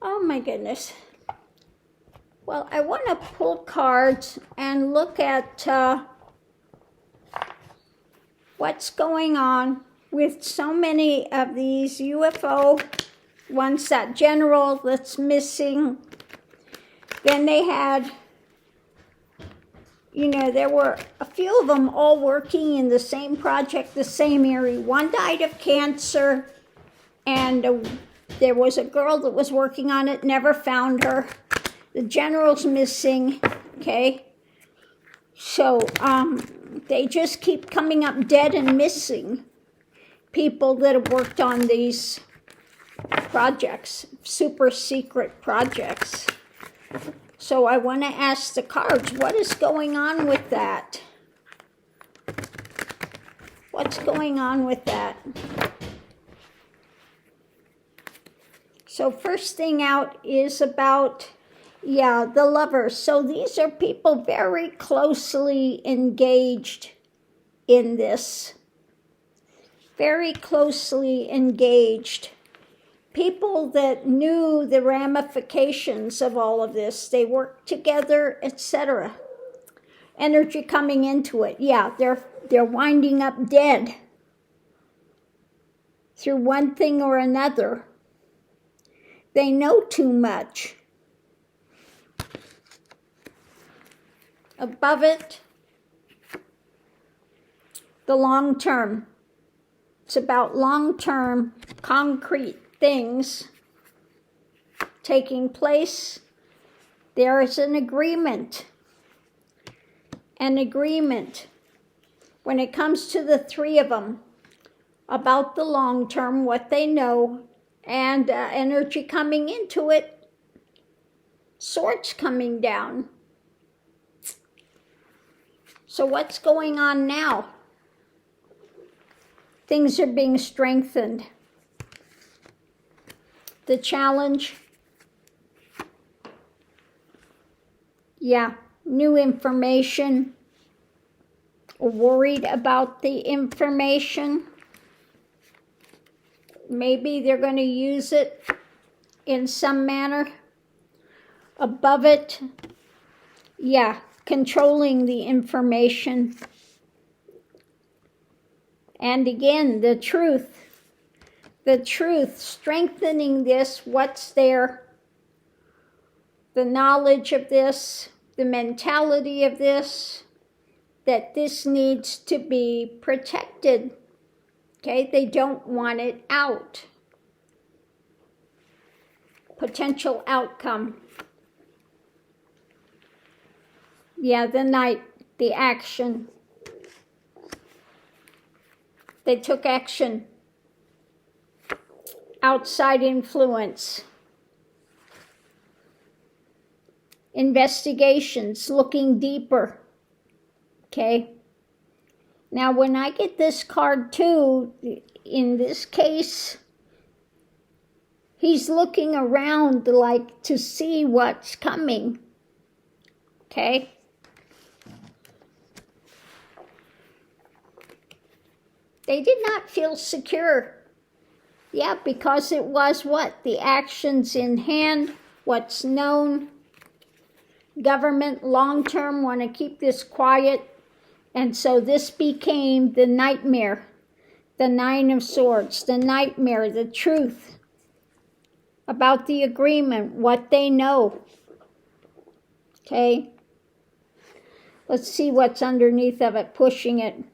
Oh my goodness. Well, I want to pull cards and look at what's going on with so many of these UFO ones, that general that's missing. Then they had, you know, there were a few of them all working in the same project, the same area. One died of cancer, and there was a girl that was working on it, never found her. The general's missing, okay? So they just keep coming up dead and missing. People that have worked on these projects, super secret projects. So I want to ask the cards, what is going on with that? What's going on with that? So first thing out is about, yeah, the lovers. So these are people very closely engaged in this. Very closely engaged. People that knew the ramifications of all of this. They worked together, etc. Energy coming into it. Yeah, they're winding up dead through one thing or another. They know too much. Above it, the long term. It's about long-term, concrete things taking place. There is an agreement. An agreement. When it comes to the three of them, about the long term, what they know, and energy coming into it, swords coming down. So what's going on now? Things are being strengthened. The challenge, yeah, new information, worried about the information. Maybe they're going to use it in some manner. Above it, yeah, controlling the information. And again, the truth, strengthening this, what's there, the knowledge of this, the mentality of this, that this needs to be protected. Okay, they don't want it out. Potential outcome. Yeah, the night, the action. They took action. Outside influence. Investigations, looking deeper. Okay. Now, when I get this card too, in this case, he's looking around like to see what's coming. Okay. They did not feel secure. Yeah, because it was what? The actions in hand, what's known. Government long-term want to keep this quiet. And so this became the nightmare. The Nine of Swords, the nightmare, the truth about the agreement, what they know. Okay. Let's see what's underneath of it, pushing it.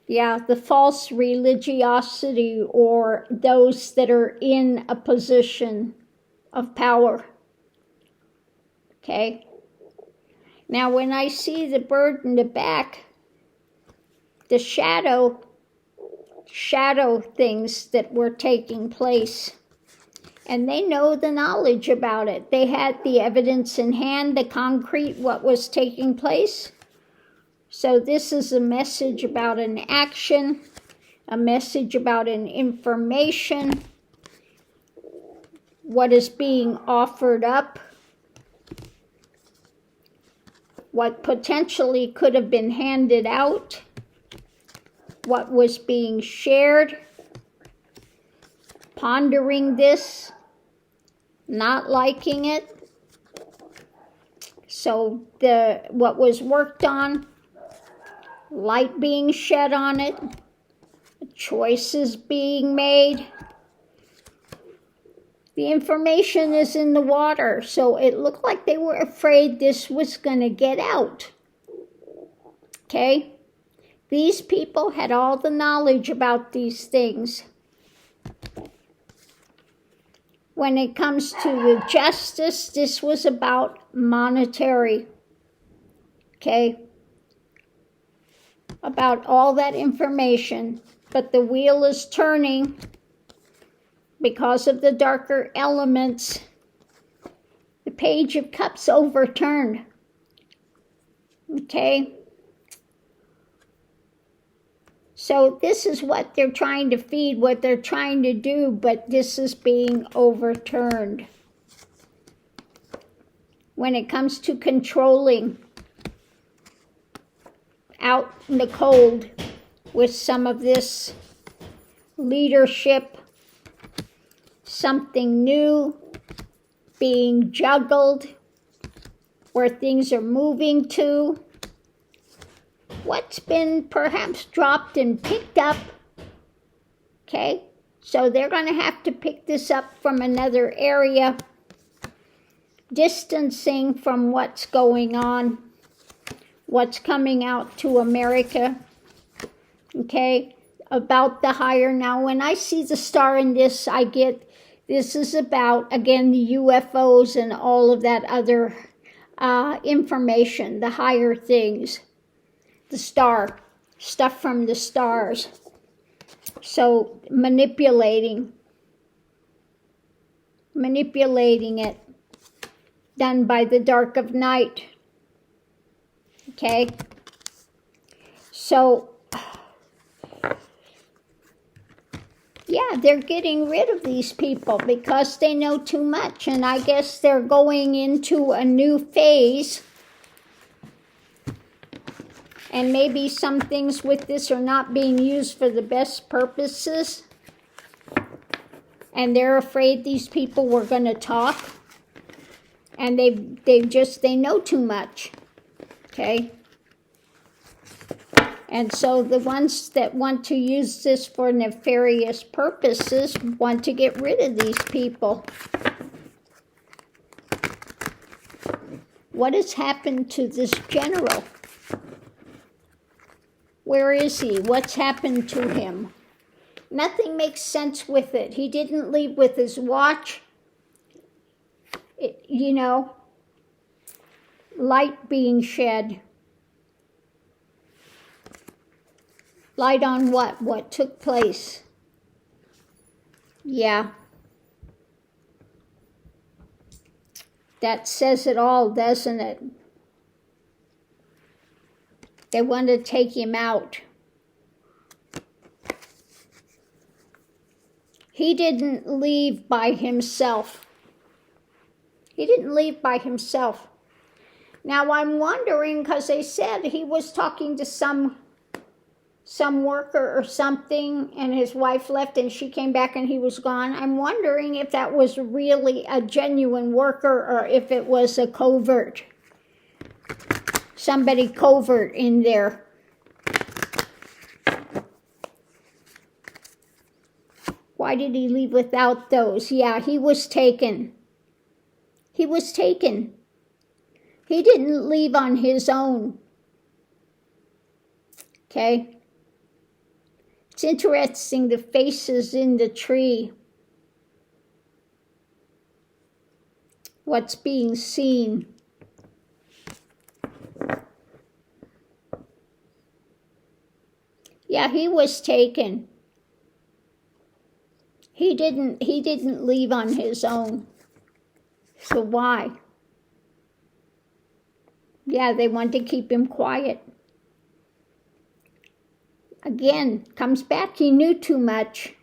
Yeah, the false religiosity, or those that are in a position of power. Okay. Now, when I see the bird in the back, the shadow things that were taking place, and they know the knowledge about it. They had the evidence in hand, the concrete, what was taking place. So this is a message about an action, a message about an information, what is being offered up, what potentially could have been handed out, what was being shared, pondering this, not liking it. So what was worked on, light being shed on it, choices being made. The information is in the water, so it looked like they were afraid this was going to get out. Okay? These people had all the knowledge about these things. When it comes to the justice, this was about monetary. Okay? About all that information. But the wheel is turning because of the darker elements. The Page of Cups overturned. Okay? So this is what they're trying to feed, what they're trying to do, but this is being overturned. When it comes to controlling, out in the cold with some of this leadership, something new being juggled, where things are moving to. What's been perhaps dropped and picked up, okay? So they're going to have to pick this up from another area, distancing from what's going on, what's coming out to America, okay? About the higher. Now, when I see the star in this, I get this is about, again, the UFOs and all of that other information, the higher things. The star, stuff from the stars. So manipulating it, done by the dark of night. Okay? So, yeah, they're getting rid of these people because they know too much. And I guess they're going into a new phase. And maybe some things with this are not being used for the best purposes. And they're afraid these people were going to talk. And they know too much. Okay? And so the ones that want to use this for nefarious purposes want to get rid of these people. What has happened to this general? Where is he? What's happened to him? Nothing makes sense with it. He didn't leave with his watch. Light being shed. Light on what? What took place? Yeah. That says it all, doesn't it? They want to take him out. He didn't leave by himself. He didn't leave by himself. Now I'm wondering, because they said he was talking to some worker or something, and his wife left and she came back and he was gone. I'm wondering if that was really a genuine worker or if it was a covert. Somebody covert in there. Why did he leave without those? Yeah, he was taken. He was taken. He didn't leave on his own. Okay? It's interesting, the faces in the tree. What's being seen. Yeah, he was taken. He didn't leave on his own. So why? Yeah, they want to keep him quiet. Again, comes back, he knew too much.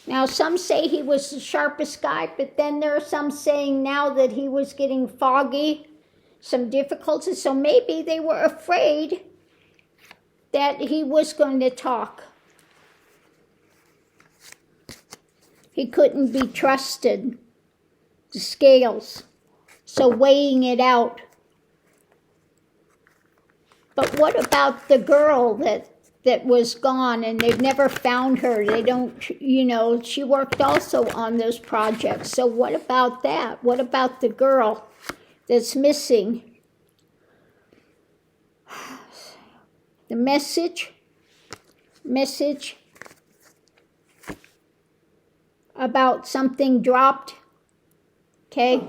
Now, some say he was the sharpest guy, but then there are some saying now that he was getting foggy, some difficulties, so maybe they were afraid that he was going to talk. He couldn't be trusted. The scales. So weighing it out. But what about the girl that was gone and they've never found her? They don't, she worked also on those projects. So what about that? What about the girl that's missing? The message about something dropped, okay?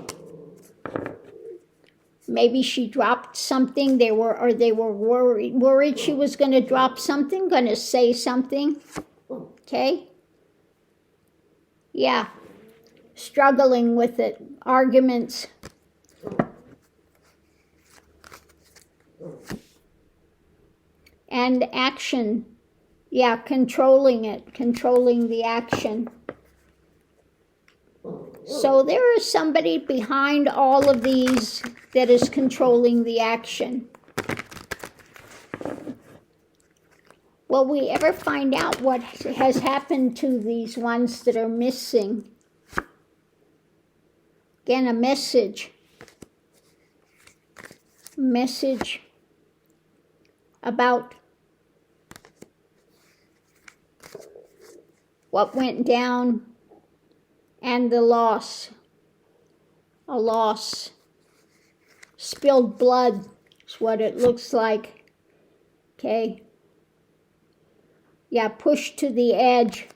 Maybe she dropped something, they were worried she was going to drop something, going to say something, okay? Yeah, struggling with it, arguments. And action, yeah, controlling it, controlling the action. So there is somebody behind all of these that is controlling the action. Will we ever find out what has happened to these ones that are missing? Again, a message about what went down and the loss. A loss. Spilled blood is what it looks like. Okay. Yeah, pushed to the edge.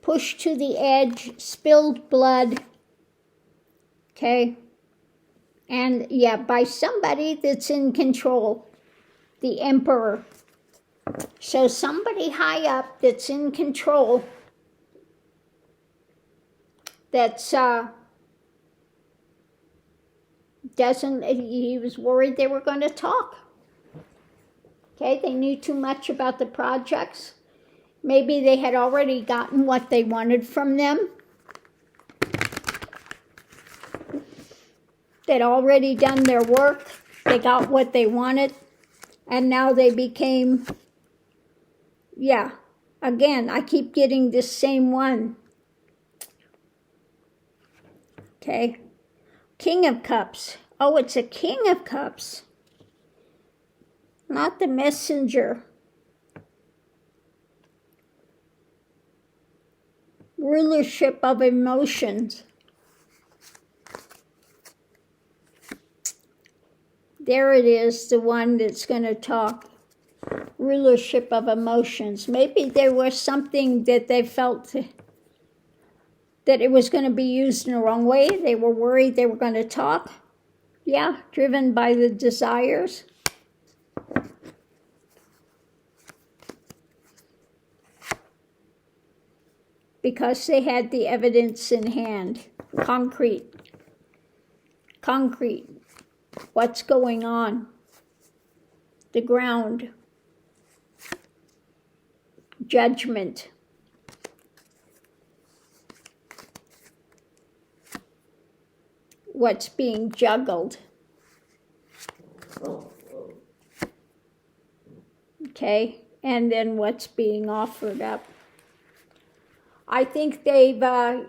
Pushed to the edge, spilled blood. Okay. And yeah, by somebody that's in control. The emperor. So somebody high up that's in control, that's he was worried they were going to talk. Okay, they knew too much about the projects. Maybe they had already gotten what they wanted from them. They'd already done their work. They got what they wanted. And now they became, yeah, again, I keep getting this same one. Okay. King of Cups. Oh, it's a King of Cups. Not the messenger. Rulership of emotions. There it is, the one that's going to talk. Rulership of emotions. Maybe there was something that they felt that it was going to be used in the wrong way. They were worried they were going to talk. Yeah, driven by the desires. Because they had the evidence in hand. Concrete. What's going on? The ground. Judgment. What's being juggled. Okay, and then what's being offered up. I think they've gone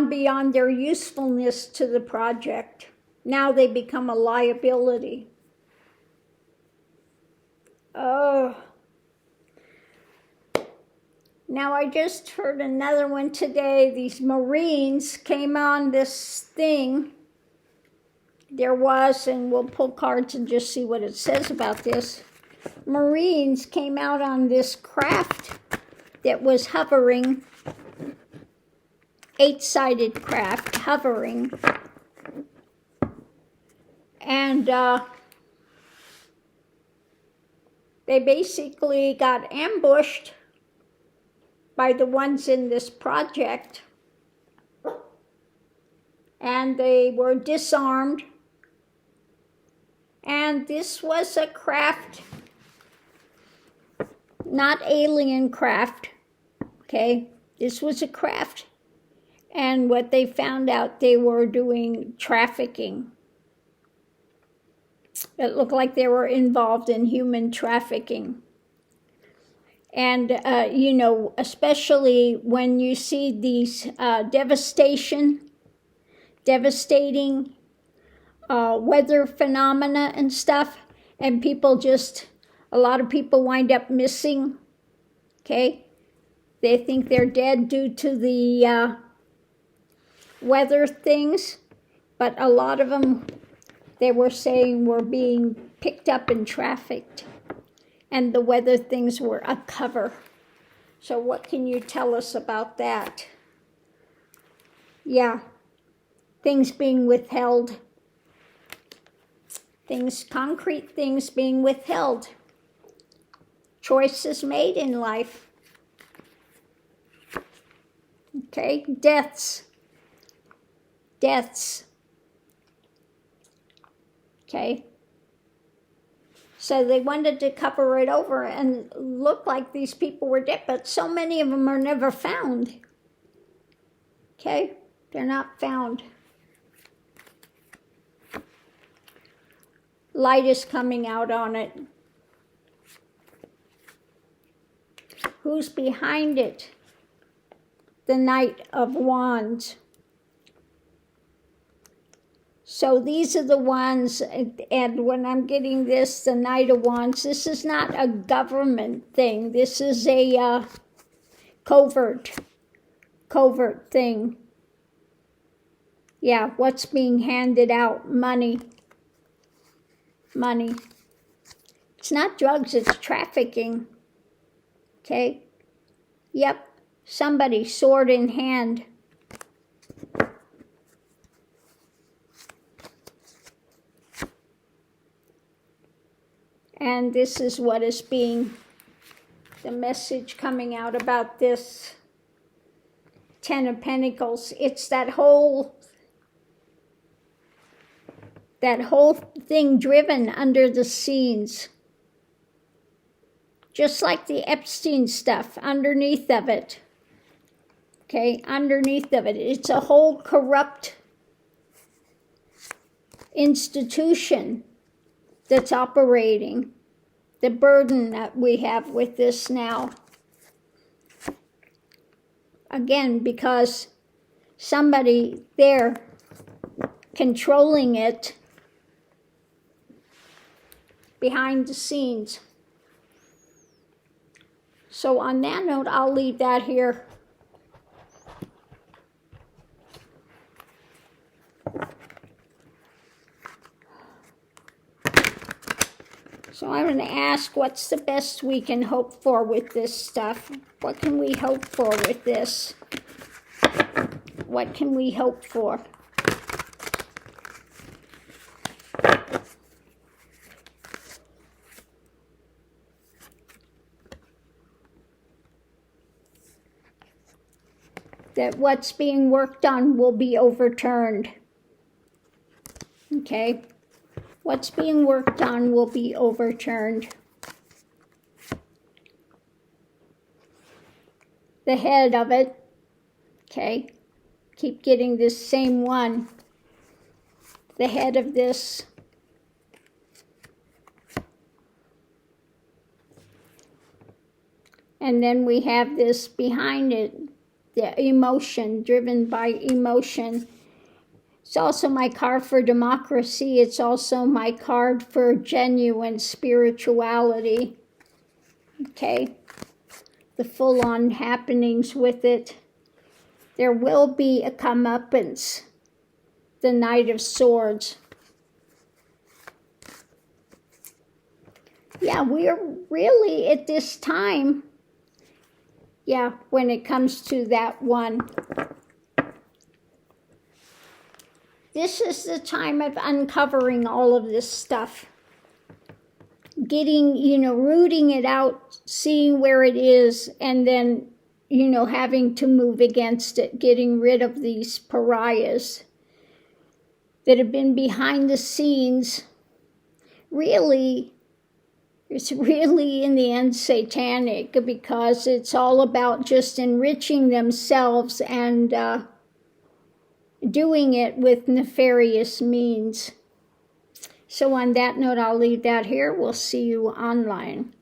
beyond their usefulness to the project. Now they become a liability. Oh. Now I just heard another one today. These Marines came on this thing. There was, and we'll pull cards and just see what it says about this. Marines came out on this craft that was hovering, 8-sided craft, hovering. And they basically got ambushed by the ones in this project. And they were disarmed. And this was a craft, not alien craft, okay? This was a craft. And what they found out, they were doing trafficking. It looked like they were involved in human trafficking. And, you know, especially when you see these devastating weather phenomena and stuff, and people just, a lot of people wind up missing, okay? They think they're dead due to the weather things, but a lot of them, they were saying, were being picked up and trafficked, and the weather things were a cover. So what can you tell us about that? Yeah, things being withheld. Things, concrete things being withheld. Choices made in life. Okay, deaths. Okay. So they wanted to cover it over and look like these people were dead, but so many of them are never found. Okay, they're not found. Light is coming out on it. Who's behind it? The Knight of Wands. So these are the ones, and when I'm getting this, the Knight of Wands, this is not a government thing. This is a covert thing. Yeah, what's being handed out? Money. It's not drugs, it's trafficking. Okay? Yep, somebody, sword in hand. And this is what is being, the message coming out about this Ten of Pentacles. It's that whole thing driven under the scenes. Just like the Epstein stuff, underneath of it. Okay, underneath of it. It's a whole corrupt institution that's operating. The burden that we have with this now. Again, because somebody there controlling it behind the scenes. So on that note, I'll leave that here. So I'm going to ask, what's the best we can hope for with this stuff? What can we hope for with this? What can we hope for? That what's being worked on will be overturned. Okay? What's being worked on will be overturned. The head of it, okay? Keep getting this same one. The head of this. And then we have this behind it, the emotion, driven by emotion. It's also my card for democracy. It's also my card for genuine spirituality. Okay? The full-on happenings with it. There will be a comeuppance. The Knight of Swords. Yeah, we're really at this time. Yeah, when it comes to that one. This is the time of uncovering all of this stuff. Getting, rooting it out, seeing where it is, and then, having to move against it, getting rid of these pariahs that have been behind the scenes. Really, it's really in the end satanic, because it's all about just enriching themselves and doing it with nefarious means. So on that note, I'll leave that here. We'll see you online.